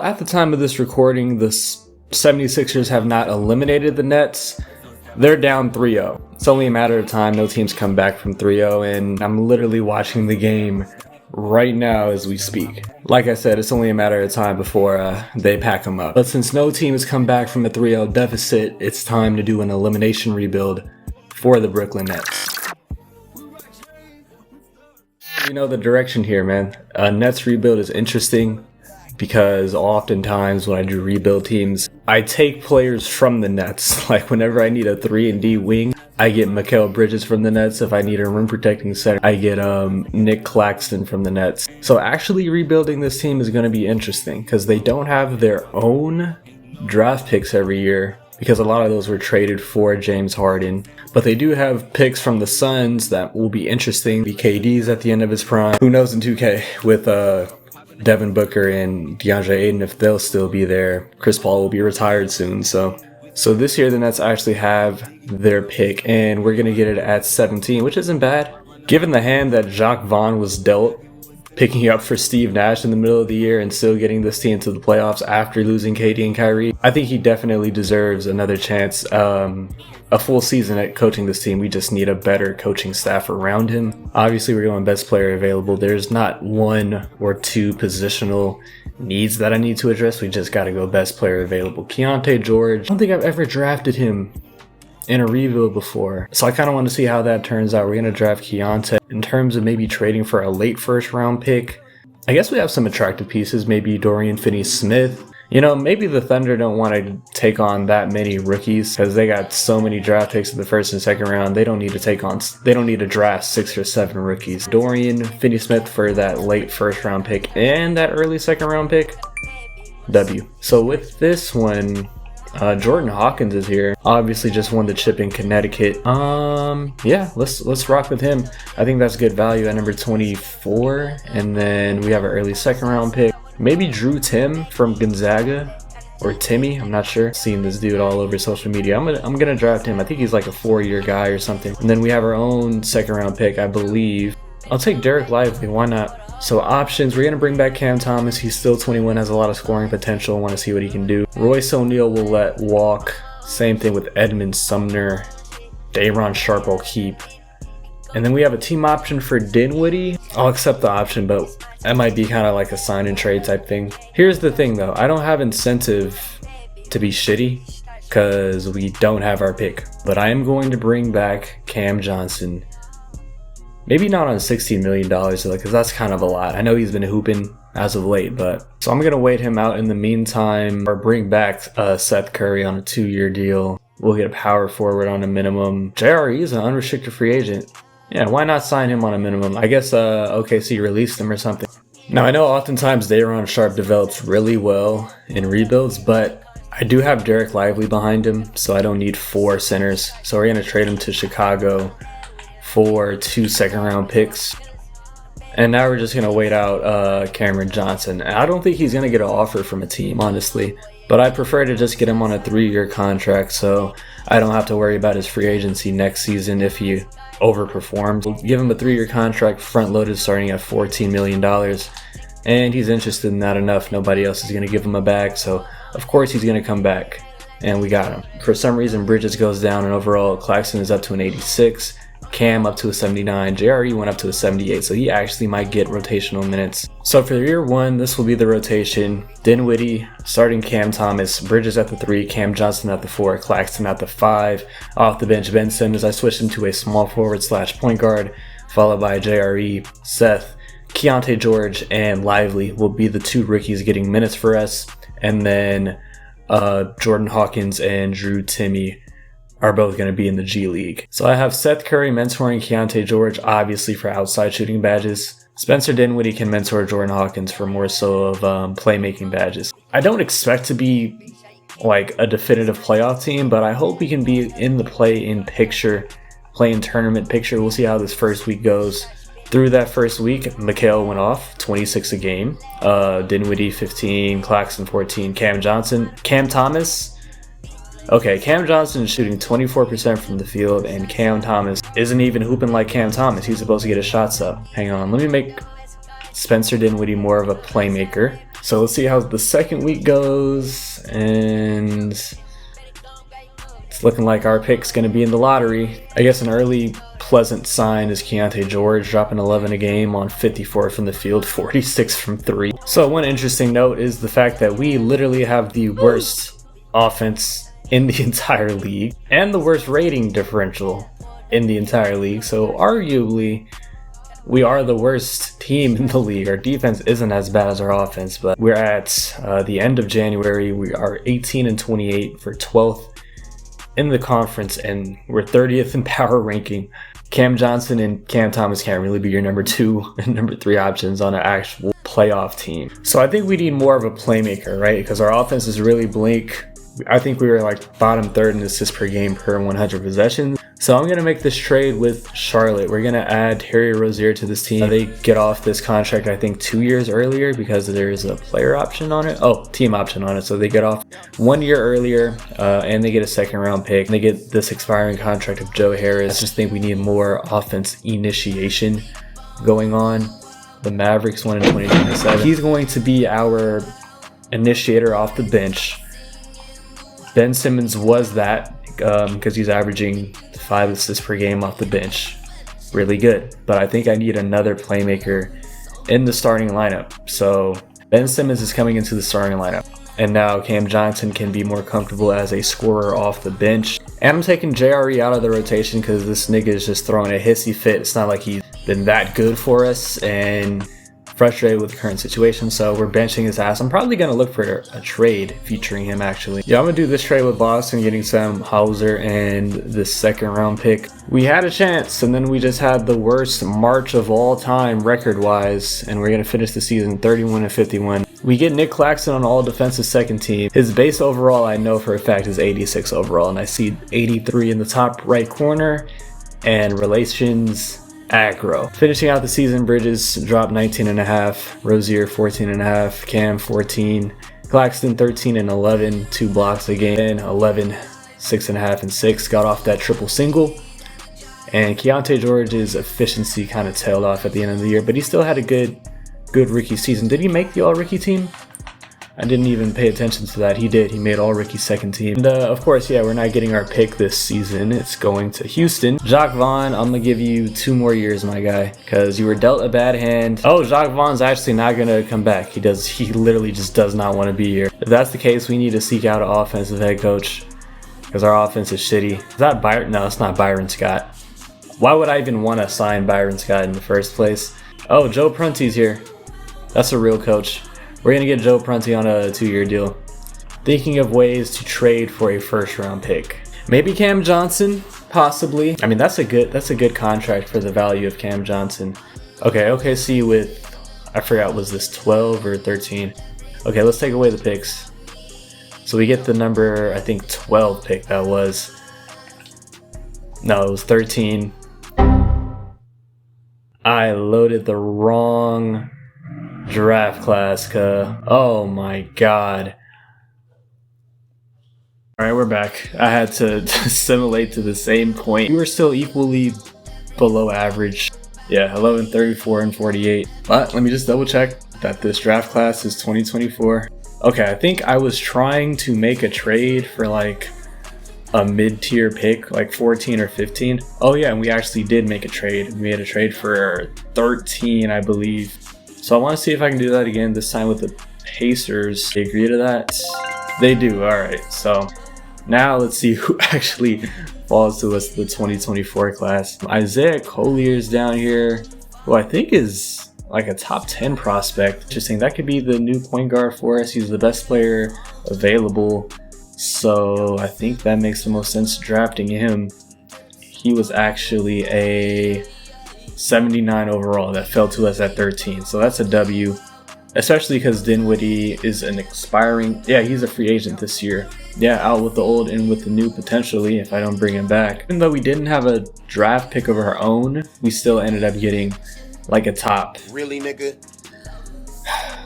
At the time of this recording, the 76ers have not eliminated the Nets. They're down 3-0. It's only a matter of time. No teams come back from 3-0, and I'm literally watching the game right now as we speak. Like I said, it's only a matter of time before they pack them up. But since no team has come back from a 3-0 deficit, it's time to do an elimination rebuild for the Brooklyn Nets. You know the direction here, man. Nets rebuild is interesting because oftentimes when I do rebuild teams, I take players from the Nets. Like whenever I need a 3-and-D wing, I get Mikal Bridges from the Nets. If I need a rim protecting center, I get Nick Claxton from the Nets. So actually rebuilding this team is going to be interesting because they don't have their own draft picks every year because a lot of those were traded for James Harden. But they do have picks from the Suns that will be interesting. BKD's at the end of his prime. Who knows in 2K with Devin Booker and DeAndre Ayton, if they'll still be there. Chris Paul will be retired soon. So this year the Nets actually have their pick, and we're going to get it at 17, which isn't bad. Given the hand that Jacques Vaughn was dealt, picking up for Steve Nash in the middle of the year and still getting this team to the playoffs after losing KD and Kyrie, I think he definitely deserves another chance. A full season at coaching this team. We just need a better coaching staff around him. Obviously, we're going best player available. There's not one or two positional needs that I need to address. We just got to go best player available. Keontae George, I don't think I've ever drafted him in a rebuild before, so I kind of want to see how that turns out. We're going to draft Keontae. In terms of maybe trading for a late first round pick, I guess we have some attractive pieces. Maybe Dorian Finney-Smith. You know, maybe the Thunder don't want to take on that many rookies because they got so many draft picks in the first and second round. They don't need to draft 6 or 7 rookies. Dorian Finney-Smith for that late first round pick and that early second round pick. W. So with this one, Jordan Hawkins is here. Obviously just won the chip in Connecticut. Yeah, let's rock with him. I think that's good value at number 24. And then we have an early second round pick. Maybe Drew Tim from Gonzaga, or Timmy, I'm not sure. Seeing this dude all over social media. I'm gonna draft him. I think he's like a 4-year guy or something. And then we have our own second round pick, I believe. I'll take Derek Lively, why not? So options, we're gonna bring back Cam Thomas. He's still 21, has a lot of scoring potential. Want to see what he can do. Royce O'Neal will let walk. Same thing with Edmund Sumner. Day'Ron Sharpe will keep. And then we have a team option for Dinwiddie. I'll accept the option, but that might be kind of like a sign and trade type thing. Here's the thing though, I don't have incentive to be shitty because we don't have our pick. But I am going to bring back Cam Johnson. Maybe not on $16 million because that's kind of a lot. I know he's been hooping as of late, but so I'm going to wait him out in the meantime or bring back Seth Curry on a 2-year deal. We'll get a power forward on a minimum. JRE is an unrestricted free agent. Yeah, why not sign him on a minimum? I guess OKC released him or something. Now, I know oftentimes Day'Ron Sharpe develops really well in rebuilds, but I do have Derek Lively behind him, so I don't need 4 centers. So we're going to trade him to Chicago for 2 second-round picks. And now we're just going to wait out Cameron Johnson. I don't think he's going to get an offer from a team, honestly. But I prefer to just get him on a 3-year contract so I don't have to worry about his free agency next season if he overperforms. We'll give him a 3-year contract, front-loaded, starting at $14 million. And he's interested in that enough. Nobody else is going to give him a bag, so of course he's going to come back. And we got him. For some reason, Bridges goes down, and overall, Claxton is up to an 86. Cam up to a 79, JRE went up to a 78, so he actually might get rotational minutes. So for year 1, this will be the rotation. Dinwiddie starting Cam Thomas, Bridges at the 3, Cam Johnson at the 4, Claxton at the 5. Off the bench, Ben Simmons. I switched him to a small forward / point guard, followed by JRE, Seth, Keontae George, and Lively will be the 2 rookies getting minutes for us. And then Jordan Hawkins and Drew Timmy are both going to be in the G League. So I have Seth Curry mentoring Keontae George, obviously for outside shooting badges. Spencer Dinwiddie can mentor Jordan Hawkins for more so of playmaking badges. I don't expect to be like a definitive playoff team, but I hope we can be in the play-in tournament picture. We'll see how this first week goes. Through that first week, Mikal went off, 26 a game. Dinwiddie 15, Claxton 14, Cam Thomas. Okay, Cam Johnson is shooting 24% from the field, and Cam Thomas isn't even hooping like Cam Thomas. He's supposed to get his shots up. Hang on, let me make Spencer Dinwiddie more of a playmaker. So let's see how the second week goes, and it's looking like our pick's going to be in the lottery. I guess an early pleasant sign is Keontae George dropping 11 a game on 54 from the field, 46 from 3. So one interesting note is the fact that we literally have the worst offense in the entire league and the worst rating differential in the entire league. So arguably we are the worst team in the league. Our defense isn't as bad as our offense, but we're at the end of January. We are 18-28 for 12th in the conference, and we're 30th in power ranking. Cam Johnson and Cam Thomas can't really be your number 2 and number 3 options on an actual playoff team. So I think we need more of a playmaker, right? Because our offense is really blank. I think we were like bottom 3rd in assists per game per 100 possessions. So I'm going to make this trade with Charlotte. We're going to add Terry Rozier to this team. They get off this contract, I think, 2 years earlier because there's a player option on it. Oh, team option on it. So they get off 1 year earlier and they get a 2nd round pick. They get this expiring contract of Joe Harris. I just think we need more offense initiation going on. The Mavericks won in 2027. He's going to be our initiator off the bench. Ben Simmons was that because he's averaging 5 assists per game off the bench. Really good. But I think I need another playmaker in the starting lineup. So Ben Simmons is coming into the starting lineup. And now Cam Johnson can be more comfortable as a scorer off the bench. And I'm taking JRE out of the rotation because this nigga is just throwing a hissy fit. It's not like he's been that good for us and frustrated with the current situation, so we're benching his ass. I'm probably going to look for a trade featuring him, actually. Yeah, I'm going to do this trade with Boston, getting Sam Hauser and the 2nd round pick. We had a chance, and then we just had the worst March of all time record-wise, and we're going to finish the season 31-51. We get Nick Claxton on all defensive 2nd team. His base overall, I know for a fact, is 86 overall, and I see 83 in the top right corner, and relations aggro. Finishing out the season, Bridges dropped 19.5, Rozier 14.5, Cam 14, Claxton 13 and 11, 2 blocks a game, and 11, 6.5 and 6. Got off that triple single. And Keontae George's efficiency kind of tailed off at the end of the year, but he still had a good rookie season. Did he make the all-rookie team? I didn't even pay attention to that. He did. He made all-rookie 2nd team. And of course, yeah, we're not getting our pick this season. It's going to Houston. Jacques Vaughn, I'm going to give you 2 more years, my guy, because you were dealt a bad hand. Oh, Jacques Vaughn's actually not going to come back. He literally just does not want to be here. If that's the case, we need to seek out an offensive head coach because our offense is shitty. Is that Byron? No, it's not Byron Scott. Why would I even want to sign Byron Scott in the first place? Oh, Joe Prunty's here. That's a real coach. We're going to get Joe Prunty on a 2-year deal. Thinking of ways to trade for a 1st round pick. Maybe Cam Johnson, possibly. I mean, that's a good contract for the value of Cam Johnson. Okay, OKC with, I forgot, was this 12 or 13? Okay, let's take away the picks. So we get the number, I think 12 pick that was. No, it was 13. I loaded the wrong draft class, oh my god. Alright, we're back. I had to simulate to the same point. We were still equally below average. Yeah, 11, 34, and 48. But let me just double check that this draft class is 2024. Okay, I think I was trying to make a trade for like a mid-tier pick, like 14 or 15. Oh yeah, and we actually did make a trade. We made a trade for 13, I believe. So I want to see if I can do that again, this time with the Pacers. They agree to that? They do. Alright, so now let's see who actually falls to us, the 2024 class. Isaiah Collier's down here, who I think is like a top 10 prospect. Interesting, that could be the new point guard for us. He's the best player available, so I think that makes the most sense drafting him. He was actually a 79 overall that fell to us at 13, so that's a W, especially because Dinwiddie is an expiring, yeah, he's a free agent this year. Yeah, out with the old, in with the new potentially if I don't bring him back. Even though we didn't have a draft pick of our own, we still ended up getting like a top, really nigga,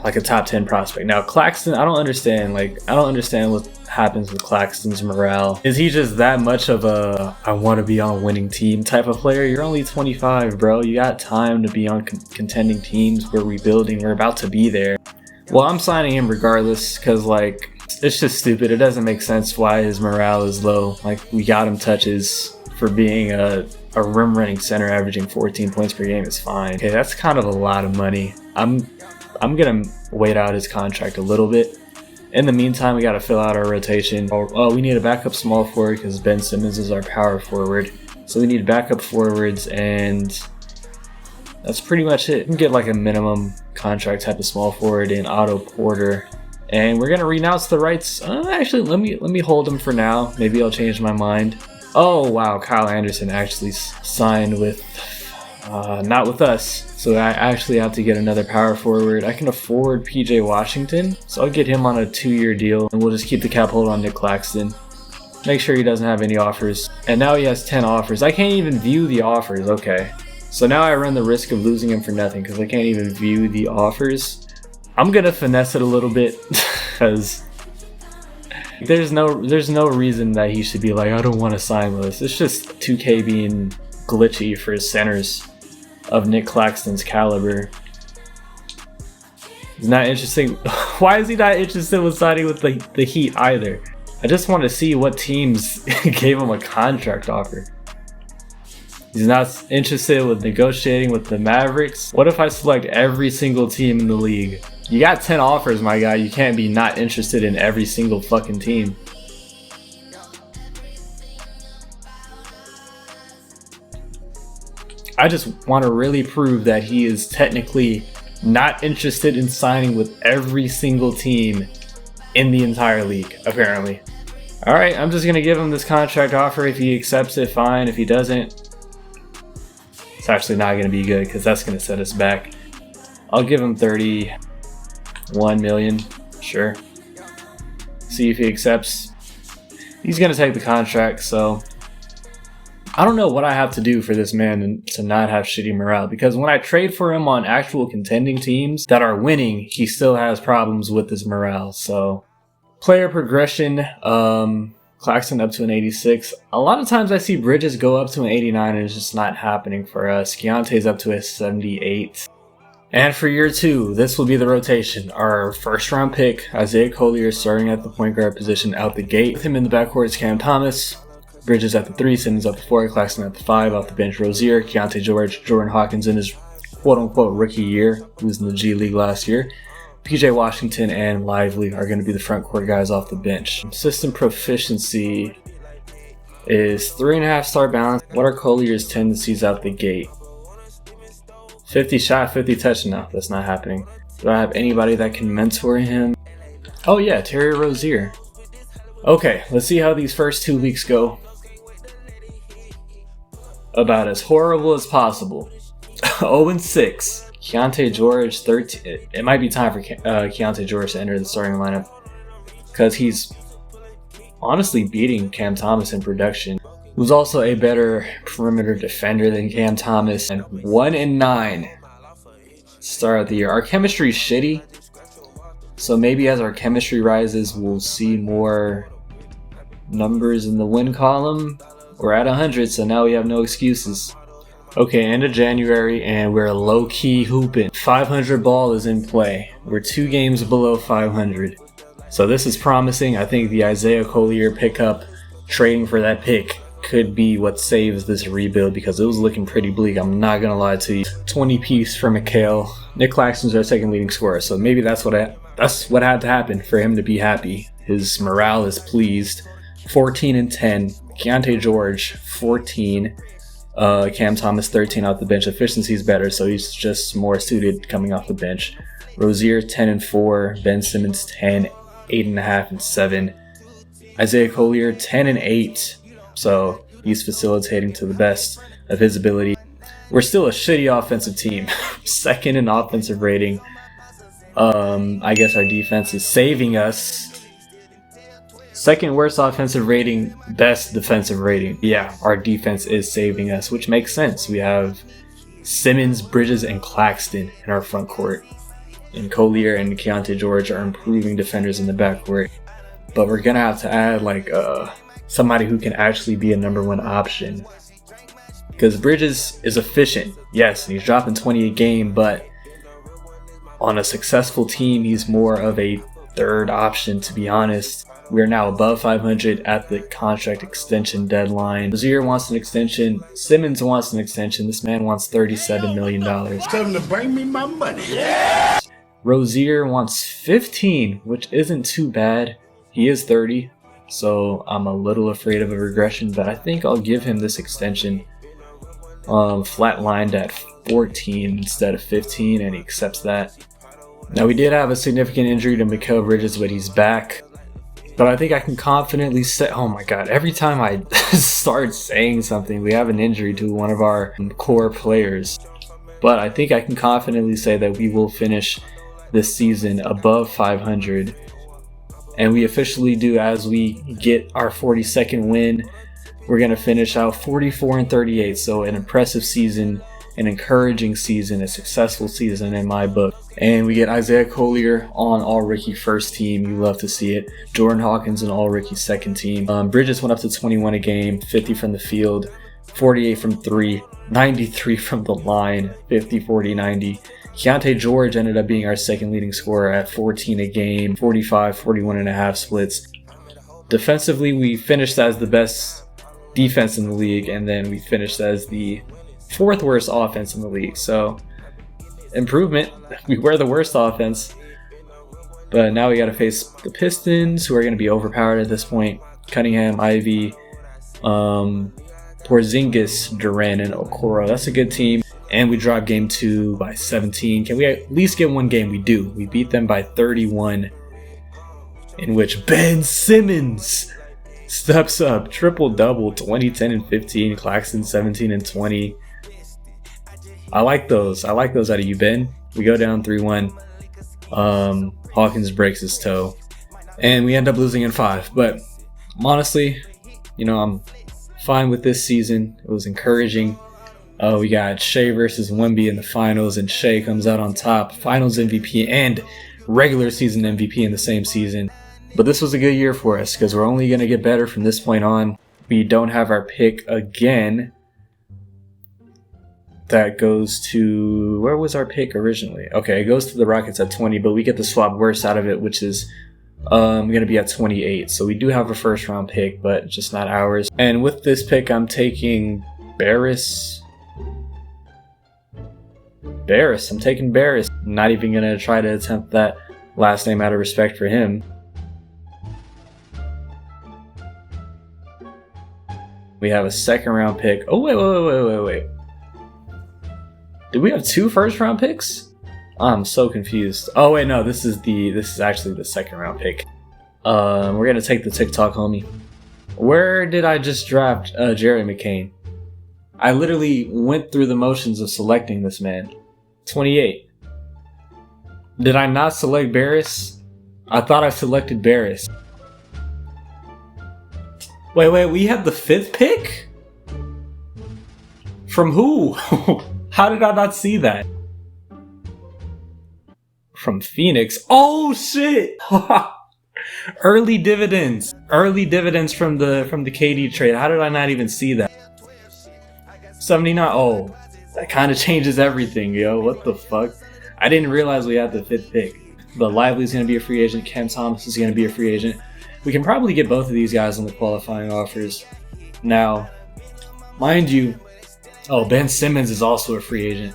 like a top 10 prospect. Now Claxton, I don't understand what happens with Claxton's morale. Is he just that much of a I want to be on a winning team type of player? You're only 25, bro. You got time to be on contending teams. We're rebuilding. We're about to be there. Well, I'm signing him regardless because, like, it's just stupid. It doesn't make sense why his morale is low. Like, we got him touches for being a rim running center averaging 14 points per game is fine. Okay, that's kind of a lot of money. I'm gonna wait out his contract a little bit. In the meantime, we got to fill out our rotation. Oh, we need a backup small forward because Ben Simmons is our power forward. So we need backup forwards, and that's pretty much it. We can get like a minimum contract type of small forward in Otto Porter. And we're gonna renounce the rights. Actually, let me hold him for now. Maybe I'll change my mind. Oh wow, Kyle Anderson actually signed with, not with us. So I actually have to get another power forward. I can afford PJ Washington, so I'll get him on a 2-year deal, and we'll just keep the cap hold on Nick Claxton. Make sure he doesn't have any offers. And now he has 10 offers. I can't even view the offers. Okay, so now I run the risk of losing him for nothing because I can't even view the offers. I'm gonna finesse it a little bit because there's no reason that he should be like, I don't want to sign with us. It's just 2K being glitchy for centers of Nick Claxton's caliber. He's not interesting. Why is he not interested with signing with the Heat either? I just want to see what teams gave him a contract offer. He's not interested with negotiating with the Mavericks. What if I select every single team in the league? You got 10 offers, my guy. You can't be not interested in every single fucking team. I just want to really prove that he is technically not interested in signing with every single team in the entire league, apparently. Alright, I'm just going to give him this contract offer. If he accepts it, fine. If he doesn't, it's actually not going to be good because that's going to set us back. I'll give him 31 million, sure. See if he accepts. He's going to take the contract, so I don't know what I have to do for this man to not have shitty morale, because when I trade for him on actual contending teams that are winning, he still has problems with his morale. So player progression, Claxton up to an 86. A lot of times I see Bridges go up to an 89 and it's just not happening for us. Keontae's up to a 78. And for year 2, this will be the rotation. Our first round pick, Isaiah Collier, starting at the point guard position out the gate. With him in the backcourt is Cam Thomas. Bridges at the 3, Simmons at the 4, Claxton at the 5, off the bench Rozier, Keontae George, Jordan Hawkins in his quote-unquote rookie year, who was in the G League last year. PJ Washington and Lively are going to be the front court guys off the bench. System proficiency is 3.5 star balance. What are Collier's tendencies out the gate? 50 shot, 50 touch. No, that's not happening. Do I have anybody that can mentor him? Oh yeah, Terry Rozier. Okay, let's see how these first 2 weeks go. About as horrible as possible. 0-6. Keontae George, 13. It might be time for Keontae George to enter the starting lineup because he's honestly beating Cam Thomas in production, who's also a better perimeter defender than Cam Thomas. And 1-9 start of the year. Our chemistry is shitty, so maybe as our chemistry rises, we'll see more numbers in the win column. We're at 100, so now we have no excuses. Okay, end of January, and we're low-key hooping. 500 ball is in play. We're 2 games below 500. So this is promising. I think the Isaiah Collier pickup, trading for that pick, could be what saves this rebuild because it was looking pretty bleak. I'm not going to lie to you. 20 piece for Mikal. Nick Claxton's our second leading scorer, so maybe that's what had to happen for him to be happy. His morale is pleased. 14-10. Keontae George, 14. Cam Thomas, 13 off the bench. Efficiency is better, so he's just more suited coming off the bench. Rozier, 10-4. Ben Simmons, 10, 8.5, and 7. Isaiah Collier, 10-8. So he's facilitating to the best of his ability. We're still a shitty offensive team. Second in offensive rating. I guess our defense is saving us. Second worst offensive rating, best defensive rating. Yeah, our defense is saving us, which makes sense. We have Simmons, Bridges, and Claxton in our front court. And Collier and Keontae George are improving defenders in the backcourt. But we're going to have to add somebody who can actually be a number 1 option. Because Bridges is efficient, yes, and he's dropping 20 a game, but On a successful team, he's more of a third option, to be honest. We are now above 500 at the contract extension deadline. Rozier wants an extension. Simmons wants an extension. This man wants $37 million. Tell him to bring me my money. Yeah! Rozier wants 15, which isn't too bad. He is 30, so I'm a little afraid of a regression, but I think I'll give him this extension flatlined at 14 instead of 15, and he accepts that. Now, we did have a significant injury to Mikal Bridges, but he's back. But I think I can confidently say, oh my god, every time I start saying something, we have an injury to one of our core players. But I think I can confidently say that we will finish this season above 500. And we officially do, as we get our 42nd win. We're going to finish out 44-38. So an impressive season, an encouraging season, a successful season in my book. And we get Isaiah Collier on all-rookie first team. You love to see it. Jordan Hawkins on all-rookie second team. Bridges went up to 21 a game, 50 from the field, 48 from 3, 93 from the line, 50, 40, 90. Keontae George ended up being our second leading scorer at 14 a game, 45, 41 and a half splits. Defensively, we finished as the best defense in the league, and then we finished as the fourth worst offense in the league. So improvement. We were the worst offense, but now we got to face the Pistons, who are going to be overpowered at this point. Cunningham, Ivy, Porzingis, Durant, and Okoro. That's a good team. And we dropped game 2 by 17. Can we at least get one game? We do. We beat them by 31, in which Ben Simmons steps up, triple-double, 20, 10, and 15. Claxton, 17 and 20. I like those. I like those out of you, Ben. We go down 3-1. Hawkins breaks his toe. And we end up losing in 5. But honestly, I'm fine with this season. It was encouraging. We got Shea versus Wemby in the finals, and Shea comes out on top. Finals MVP and regular season MVP in the same season. But this was a good year for us because we're only going to get better from this point on. We don't have our pick again. That goes to... where was our pick originally? Okay, it goes to the Rockets at 20, but we get the swap worst out of it, which is going to be at 28. So we do have a first round pick, but just not ours. And with this pick, I'm taking Barris. I'm taking Barris. Not even going to try to attempt that last name out of respect for him. We have a second round pick. Oh, wait. Did we have 2 first round picks? I'm so confused. Oh wait, no, this is actually the second round pick. We're gonna take the TikTok homie. Where did I just draft Jerry McCain? I literally went through the motions of selecting this man. 28. Did I not select Barris? I thought I selected Barris. Wait, we had the 5th pick? From who? How did I not see that? From Phoenix. Oh shit! Early dividends from the KD trade. How did I not even see that? 79. Oh, that kind of changes everything, yo. What the fuck? I didn't realize we had the 5th pick. But Lively's gonna be a free agent. Cam Thomas is gonna be a free agent. We can probably get both of these guys on the qualifying offers. Now, mind you, Ben Simmons is also a free agent.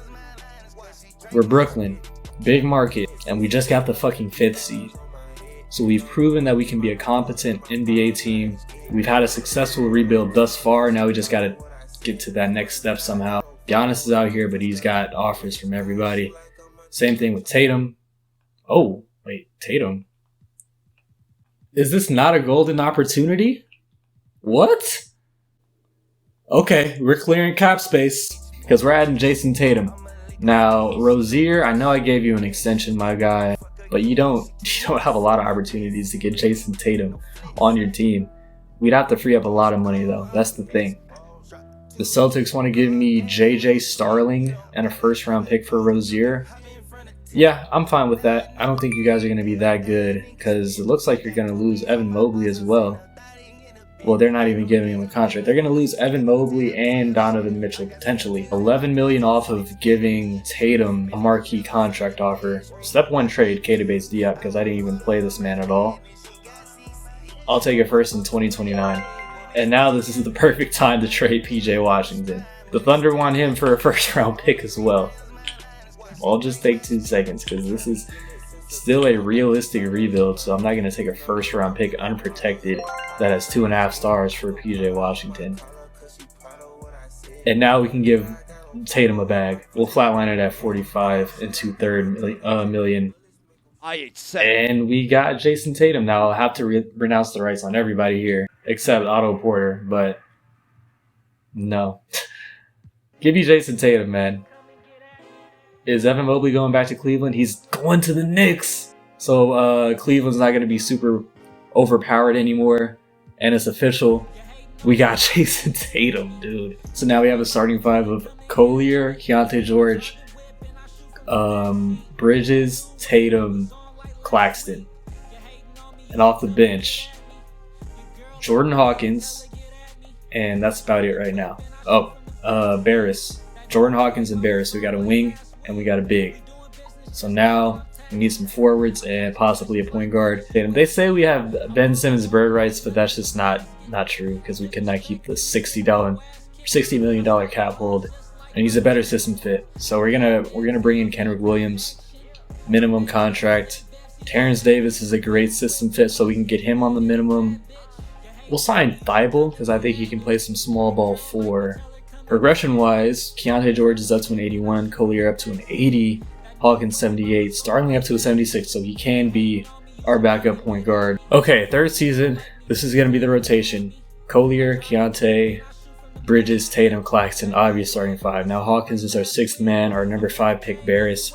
We're Brooklyn, big market, and we just got the fucking 5th seed. So we've proven that we can be a competent NBA team. We've had a successful rebuild thus far. Now we just gotta get to that next step somehow. Giannis is out here, but he's got offers from everybody. Same thing with Tatum. Oh, wait, Tatum? Is this not a golden opportunity? What? Okay, we're clearing cap space because we're adding Jason Tatum. Now, Rozier, I know I gave you an extension, my guy, but you don't have a lot of opportunities to get Jason Tatum on your team. We'd have to free up a lot of money, though. That's the thing. The Celtics want to give me JJ Starling and a first-round pick for Rozier. Yeah, I'm fine with that. I don't think you guys are going to be that good because it looks like you're going to lose Evan Mobley as well. Well, they're not even giving him a contract. They're going to lose Evan Mobley and Donovan Mitchell potentially. $11 million off of giving Tatum a marquee contract offer. Step one trade, K-Base Diop, because I didn't even play this man at all. I'll take it first in 2029. And now this is the perfect time to trade PJ Washington. The Thunder want him for a first round pick as well. I'll just take 2 seconds because this is still a realistic rebuild, so I'm not going to take a first round pick unprotected that has 2.5 stars for PJ Washington. And now we can give Tatum a bag. We'll flatline it at 45 and 2/3 million. And we got Jason Tatum. Now I'll have to renounce the rights on everybody here except Otto Porter, but no. Give me Jason Tatum, man. Is Evan Mobley going back to Cleveland? He's going to the Knicks. So Cleveland's not going to be super overpowered anymore. And it's official. We got Jason Tatum, dude. So now we have a starting five of Collier, Keontae George, Bridges, Tatum, Claxton. And off the bench, Jordan Hawkins. And that's about it right now. Oh, Barris. Jordan Hawkins and Barris. We got a wing. And we got a big. So now we need some forwards and possibly a point guard. And they say we have Ben Simmons bird rights, but that's just not true because we could not keep the $60 million cap hold. And he's a better system fit. So we're gonna bring in Kenrich Williams, minimum contract. Terrence Davis is a great system fit, so we can get him on the minimum. We'll sign Thibault because I think he can play some small ball 4. Progression-wise, Keontae George is up to an 81, Collier up to an 80, Hawkins 78, Starling up to a 76, so he can be our backup point guard. Okay, third season. This is going to be the rotation. Collier, Keontae, Bridges, Tatum, Claxton, obvious starting 5. Now Hawkins is our 6th man, our number 5 pick Barris.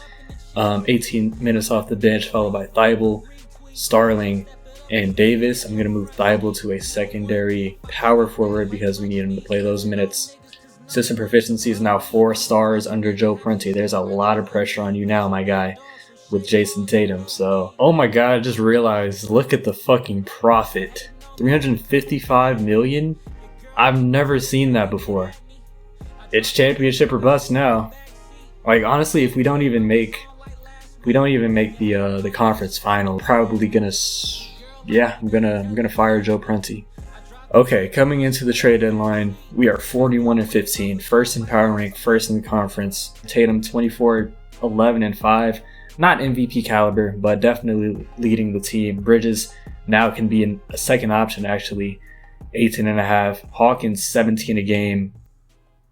18 minutes off the bench, followed by Thibault, Starling, and Davis. I'm going to move Thibault to a secondary power forward because we need him to play those minutes. System proficiency is now 4 stars under Joe Prunty. There's a lot of pressure on you now, my guy, with Jason Tatum. So, oh my god, I just realized, look at the fucking profit. $355 million? I've never seen that before. It's championship or bust now. Like, honestly, if we don't even make the conference final, I'm probably gonna, yeah, I'm gonna fire Joe Prunty. Okay, coming into the trade deadline, we are 41-15, first in power rank, first in the conference. Tatum 24, 11 and 5, not MVP caliber, but definitely leading the team. Bridges now can be a second option actually, 18.5. Hawkins 17 a game.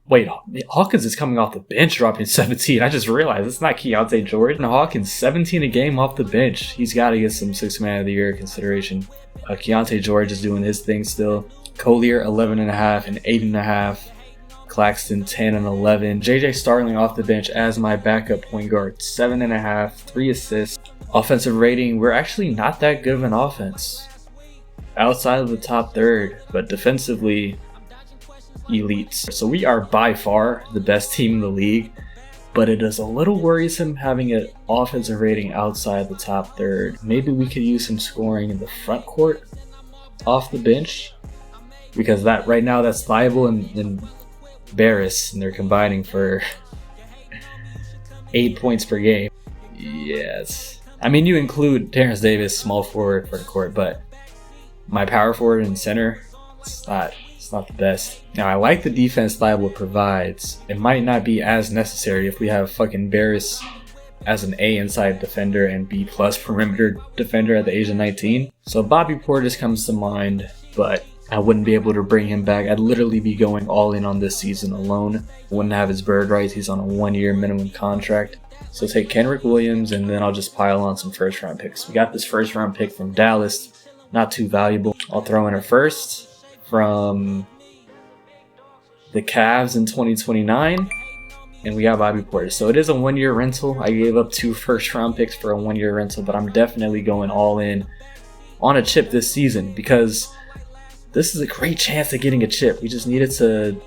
Wait, Hawkins is coming off the bench dropping 17. I just realized it's not Keontae George. And Hawkins 17 a game off the bench. He's got to get some 6th man of the year consideration. Keontae George is doing his thing still. Collier 11.5 and 8.5. Claxton 10 and 11. JJ Starling off the bench as my backup point guard, 7.5, 3 assists. Offensive rating, we're actually not that good of an offense. Outside of the top third, but defensively, elites. So we are by far the best team in the league, but it is a little worrisome having an offensive rating outside the top third. Maybe we could use some scoring in the front court off the bench, because that right now that's Thibault and Barris, and they're combining for 8 points per game. Yes. I mean, you include Terrence Davis, small forward for the court, but my power forward and center, it's not the best. Now, I like the defense Thibault provides. It might not be as necessary if we have fucking Barris as an A inside defender and B plus perimeter defender at the age of 19. So Bobby Portis comes to mind, but I wouldn't be able to bring him back. I'd literally be going all in on this season alone. Wouldn't have his bird rights. He's on a 1-year minimum contract. So take Kenrich Williams, and then I'll just pile on some first round picks. We got this first round pick from Dallas. Not too valuable. I'll throw in a first from the Cavs in 2029. And we got Bobby Portis. So it is a 1-year rental. I gave up 2 first round picks for a 1-year rental, but I'm definitely going all in on a chip this season because this is a great chance at getting a chip. We just needed to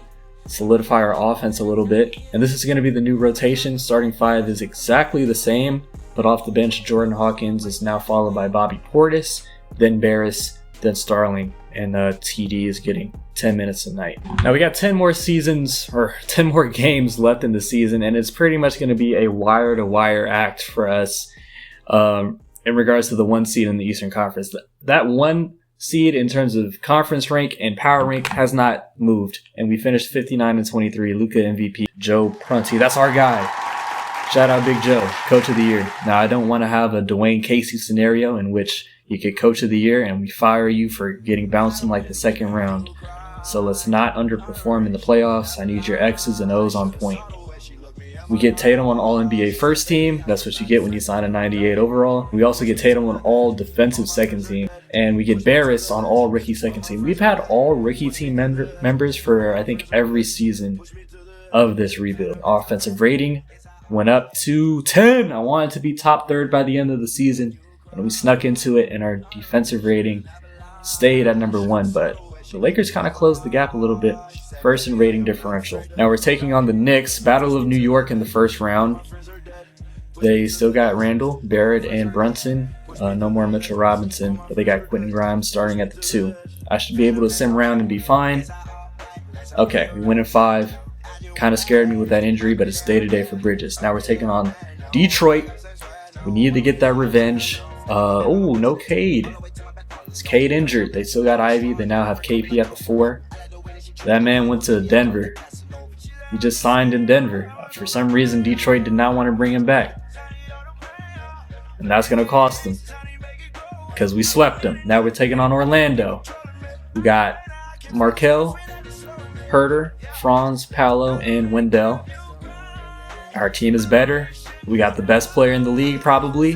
solidify our offense a little bit. And this is going to be the new rotation. Starting 5 is exactly the same, but off the bench, Jordan Hawkins is now followed by Bobby Portis, then Barris, than Starling, and TD is getting 10 minutes a night. Now we got 10 more seasons, or 10 more games left in the season, and it's pretty much going to be a wire-to-wire act for us in regards to the 1 seed in the Eastern Conference. That 1 seed in terms of conference rank and power rank has not moved, and we finished 59-23. Luka MVP, Joe Prunty, that's our guy. Shout out Big Joe, Coach of the Year. Now I don't want to have a Dwayne Casey scenario in which you get Coach of the Year and we fire you for getting bounced in like the second round. So let's not underperform in the playoffs. I need your X's and O's on point. We get Tatum on All-NBA first team. That's what you get when you sign a 98 overall. We also get Tatum on all defensive second team. And we get Barris on all rookie second team. We've had all rookie team members for, I think, every season of this rebuild. Offensive rating went up to 10. I wanted to be top third by the end of the season. And we snuck into it, and our defensive rating stayed at number 1. But the Lakers kind of closed the gap a little bit. First in rating differential. Now we're taking on the Knicks. Battle of New York in the first round. They still got Randall, Barrett, and Brunson. No more Mitchell Robinson, but they got Quentin Grimes starting at the 2. I should be able to sim around and be fine. Okay, we win in 5. Kind of scared me with that injury, but it's day-to-day for Bridges. Now we're taking on Detroit. We need to get that revenge. Oh, no Cade. Is Cade injured? They still got Ivy. They now have KP at the 4. That man went to Denver. He just signed in Denver. For some reason, Detroit did not want to bring him back. And that's going to cost them. Because we swept them. Now we're taking on Orlando. We got Markel, Herter, Franz, Paolo, and Wendell. Our team is better. We got the best player in the league, probably.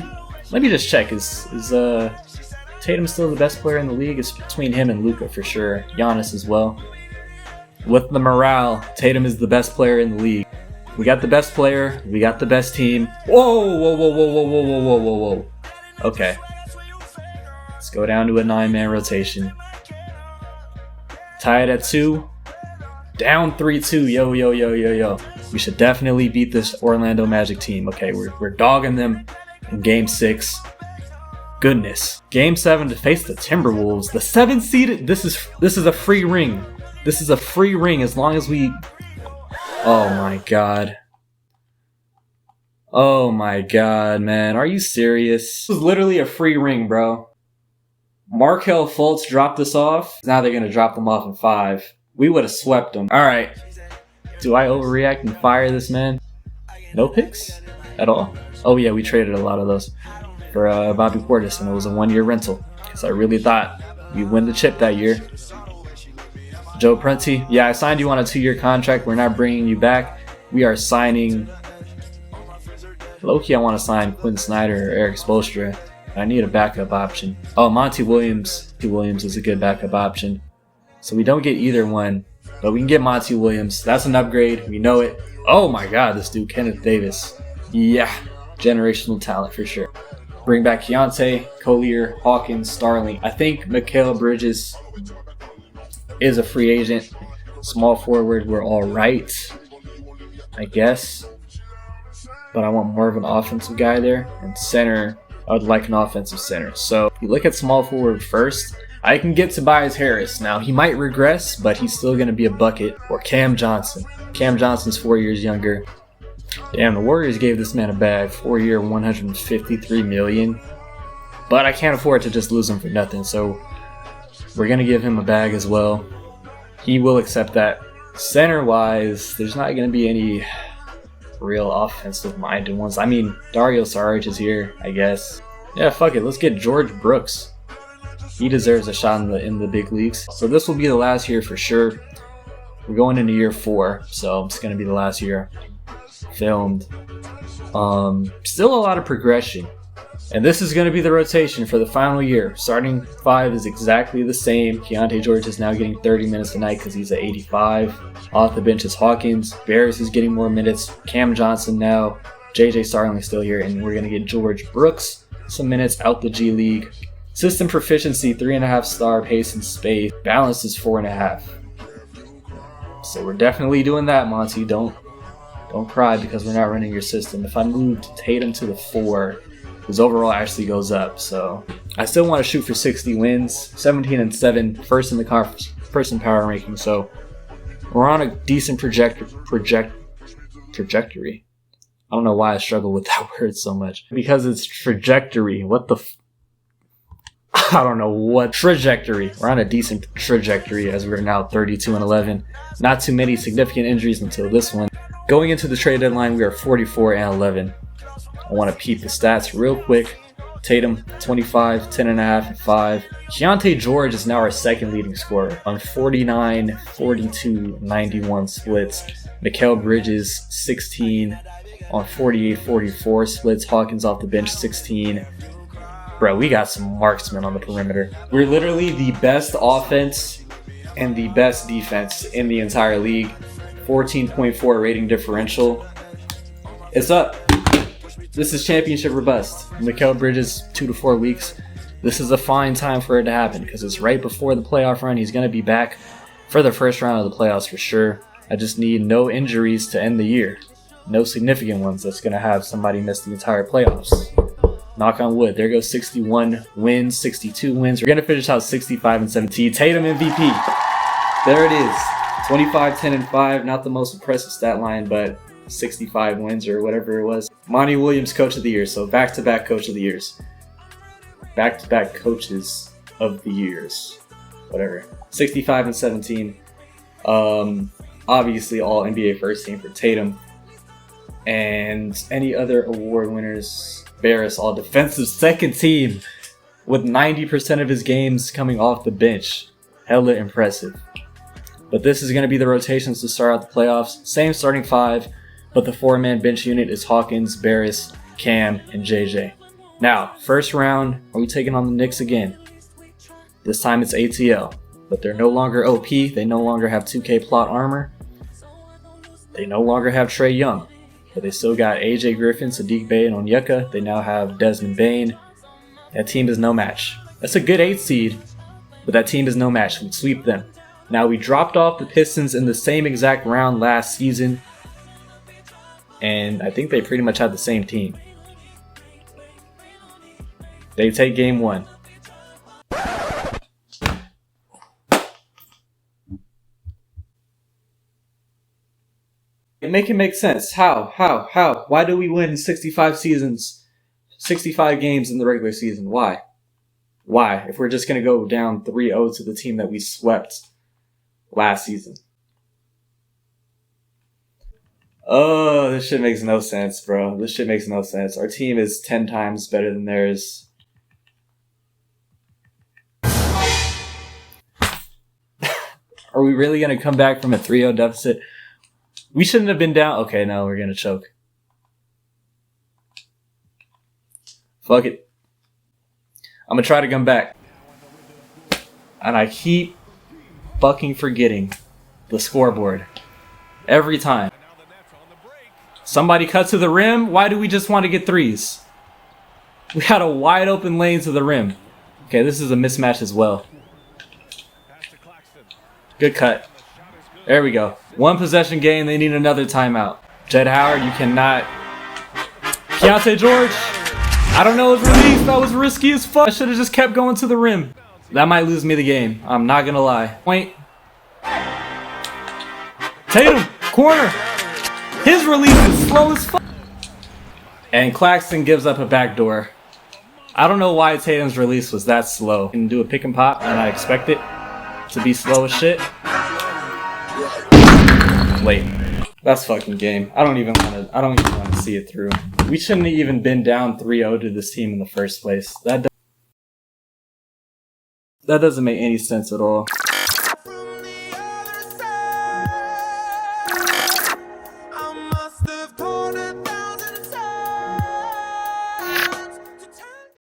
Let me just check. Is Tatum still the best player in the league? It's between him and Luka for sure. Giannis as well. With the morale, Tatum is the best player in the league. We got the best player. We got the best team. Whoa, whoa, whoa, whoa, whoa, whoa, whoa, whoa, whoa, whoa. Okay. Let's go down to a 9-man rotation. Tied at 2. Down 3-2. Yo, yo, yo, yo, yo. We should definitely beat this Orlando Magic team. Okay, we're dogging them in Game 6. Goodness. Game 7 to face the Timberwolves. The 7th seed. This is a free ring. This is a free ring as long as we... Oh my god. Oh my god, man. Are you serious? This was literally a free ring, bro. Markel Fultz dropped us off. Now they're going to drop them off in 5. We would have swept them. Alright. Do I overreact and fire this man? No picks? At all? Oh yeah, we traded a lot of those for Bobby Portis, and it was a 1-year rental. Because I really thought we'd win the chip that year. Joe Prunty, yeah, I signed you on a 2-year contract. We're not bringing you back. We are signing... Low-key, I want to sign Quinn Snyder or Eric Spoelstra. I need a backup option. Oh, Monty Williams. Monty Williams is a good backup option. So we don't get either one, but we can get Monty Williams. That's an upgrade. We know it. Oh my god, this dude, Kenneth Davis. Yeah, generational talent for sure. Bring back Keontae, Collier, Hawkins, Starling. I think Mikal Bridges is a free agent. Small forward, we're all right, I guess. But I want more of an offensive guy there. And center, I would like an offensive center. So if you look at small forward first, I can get Tobias Harris. Now, he might regress, but he's still going to be a bucket. Or Cam Johnson. Cam Johnson's 4 years younger. Damn, the Warriors gave this man a bag. 4-year, $153 million. But I can't afford to just lose him for nothing, so we're going to give him a bag as well. He will accept that. Center-wise, there's not going to be any real offensive-minded ones. I mean, Dario Saric is here, I guess. Yeah, fuck it. Let's get George Brooks. He deserves a shot in the big leagues. So this will be the last year for sure. We're going into year 4, so it's going to be the last year filmed. Still a lot of progression. And this is going to be the rotation for the final year. Starting 5 is exactly the same. Keontae George is now getting 30 minutes a night because he's at 85. Off the bench is Hawkins. Barris is getting more minutes. Cam Johnson now. JJ Starling still here. And we're going to get George Brooks some minutes out the G League. System proficiency, 3.5 star, pace and space. Balance is 4.5. So we're definitely doing that, Monty. Don't cry because we're not running your system. If I moved Tatum to the 4, his overall actually goes up. So I still want to shoot for 60 wins, 17-7, first in the conference, first in power ranking. So we're on a decent trajectory. I don't know why I struggle with that word so much. Because it's trajectory. What the I don't know what trajectory. We're on a decent trajectory as we're now 32-11. Not too many significant injuries until this one. Going into the trade deadline, we are 44-11. I want to peep the stats real quick. Tatum, 25, 10.5, and 5. Keontae George is now our second leading scorer on 49, 42, 91 splits. Mikal Bridges, 16 on 48, 44 splits. Hawkins off the bench, 16. Bro, we got some marksmen on the perimeter. We're literally the best offense and the best defense in the entire league. 14.4 rating differential. It's up. This is championship or bust. Mikal Bridges, 2 to 4 weeks. This is a fine time for it to happen because it's right before the playoff run. He's going to be back for the first round of the playoffs for sure. I just need no injuries to end the year. No significant ones that's going to have somebody miss the entire playoffs. Knock on wood. There goes 61 wins, 62 wins. We're going to finish out 65-17. Tatum MVP. There it is. 25, 10, and 5. Not the most impressive stat line, but 65 wins or whatever it was. Monty Williams, Coach of the Year. So back-to-back Coach of the Years. Back-to-back Coaches of the Years. Whatever. 65-17. Obviously, all NBA first team for Tatum. And any other award winners. Barris, all defensive second team with 90% of his games coming off the bench. Hella impressive. But this is going to be the rotations to start out the playoffs. Same starting 5, but the 4-man bench unit is Hawkins, Barris, Cam, and JJ. Now, first round, are we taking on the Knicks again? This time it's ATL, but they're no longer OP. They no longer have 2K plot armor. They no longer have Trae Young. But they still got AJ Griffin, Sadiq Bey, and Onyeka. They now have Desmond Bane. That team is no match. That's a good 8 seed, but that team is no match. We sweep them. Now, we dropped off the Pistons in the same exact round last season, and I think they pretty much had the same team. They take game 1. Make it make sense. How? Why do we win 65 games in the regular season? Why? If we're just going to go down 3-0 to the team that we swept last season. Oh, this shit makes no sense, bro. This shit makes no sense. Our team is 10 times better than theirs. Are we really going to come back from a 3-0 deficit? We shouldn't have been down. Okay, no, we're going to choke. Fuck it. I'm going to try to come back. And I keep fucking forgetting the scoreboard. Every time. Somebody cut to the rim. Why do we just want to get threes? We had a wide open lane to the rim. Okay, this is a mismatch as well. Good cut. There we go. 1 possession game. They need another timeout. Jed Howard, you cannot. Keontae George. I don't know his release. That was risky as fuck. I should have just kept going to the rim. That might lose me the game. I'm not going to lie. Point. Tatum. Corner. His release is slow as fuck. And Claxton gives up a backdoor. I don't know why Tatum's release was that slow. Can do a pick and pop, and I expect it to be slow as shit. Late. That's fucking game. I don't even want to see it through. We shouldn't have even been down 3-0 to this team in the first place. That doesn't make any sense at all.